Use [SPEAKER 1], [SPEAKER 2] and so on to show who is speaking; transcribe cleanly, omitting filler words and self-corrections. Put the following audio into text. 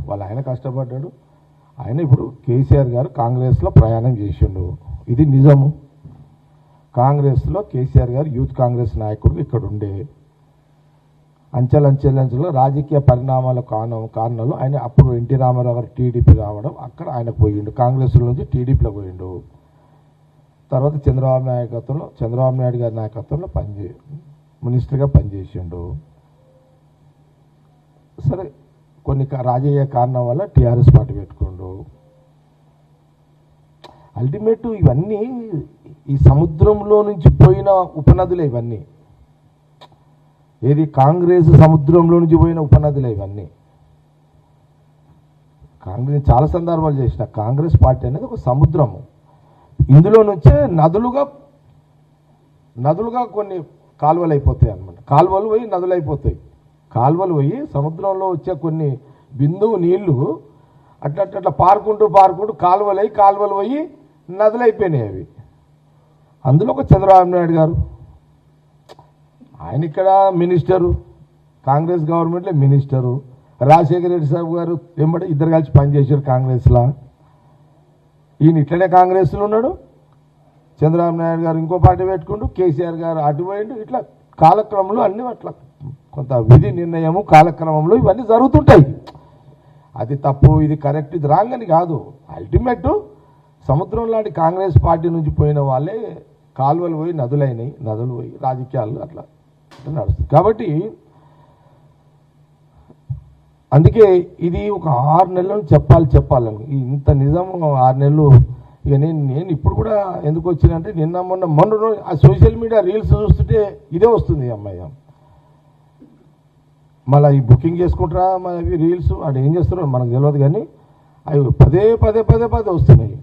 [SPEAKER 1] వాళ్ళ ఆయన కష్టపడ్డాడు. ఆయన ఇప్పుడు కేసీఆర్ గారు కాంగ్రెస్లో ప్రయాణం చేసిండు, ఇది నిజము. కాంగ్రెస్లో కేసీఆర్ గారు యూత్ కాంగ్రెస్ నాయకుడు ఇక్కడ ఉండే అంచెలంచెలంచెలో రాజకీయ పరిణామాల కారణంలో ఆయన అప్పుడు ఎన్టీ రామారావు గారు టీడీపీ రావడం, అక్కడ ఆయన పోయిండు, కాంగ్రెస్లో నుంచి టీడీపీలో పోయిండు. తర్వాత చంద్రబాబు నాయుడు గారి నాయకత్వంలో మినిస్టర్గా పనిచేసిండు. సరే, కొన్ని రాజకీయ కారణం వల్ల టీఆర్ఎస్ పార్టీ పెట్టుకోండు. అల్టిమేట్ ఇవన్నీ ఈ సముద్రంలో నుంచి పోయిన ఉపనదులే ఇవన్నీ. ఏది కాంగ్రెస్ సముద్రంలో నుంచి పోయిన ఉపనదులే ఇవన్నీ. కాంగ్రెస్ చాలా సందర్భాలు చేసిన కాంగ్రెస్ పార్టీ అనేది ఒక సముద్రము. ఇందులో నుంచే నదులుగా కొన్ని కాలువలు అయిపోతాయి అన్నమాట. కాలువలు పోయి నదులు అయిపోతాయి. కాలువలు పోయి సముద్రంలో వచ్చే కొన్ని బిందువు నీళ్లు అట్లా పారుకుంటూ కాలువలు పోయి నదులు అయిపోయినాయి అవి. అందులో ఒక చంద్రబాబు నాయుడు గారు, ఆయన ఇక్కడ మినిస్టరు, కాంగ్రెస్ గవర్నమెంట్లో మినిస్టరు. రాజశేఖర రెడ్డి సాబు గారు వెంబడి ఇద్దరు కలిసి పనిచేశారు కాంగ్రెస్లో. ఈయన ఇట్లనే కాంగ్రెస్లో ఉన్నాడు. చంద్రబాబు నాయుడు గారు ఇంకో పార్టీ పెట్టుకుంటూ, కేసీఆర్ గారు అటు పోయిండు. ఇట్లా కాలక్రమంలో అన్నీ అట్లా కొంత విధి నిర్ణయము కాలక్రమంలో ఇవన్నీ జరుగుతుంటాయి. అది తప్పు, ఇది కరెక్ట్, ఇది రాంగ్ అని కాదు. అల్టిమేట్ సముద్రం లాంటి కాంగ్రెస్ పార్టీ నుంచి పోయిన వాళ్ళే కాలువలు పోయి నదులైనాయి, నదులు పోయి రాజకీయాలు అట్లా నడుస్తుంది. కాబట్టి అందుకే ఇది ఒక 6 నెలలు చెప్పాలని ఇంత నిజం 6 నెలలు. ఇక నేను ఇప్పుడు కూడా ఎందుకు వచ్చినంటే మొన్న ఆ సోషల్ మీడియా రీల్స్ చూస్తుంటే ఇదే వస్తుంది. అమ్మాయి మళ్ళీ ఈ బుకింగ్ చేసుకుంటారా మన రీల్స్, అంటే ఏం చేస్తారో మనకు తెలియదు, కానీ అవి పదే వస్తున్నాయి.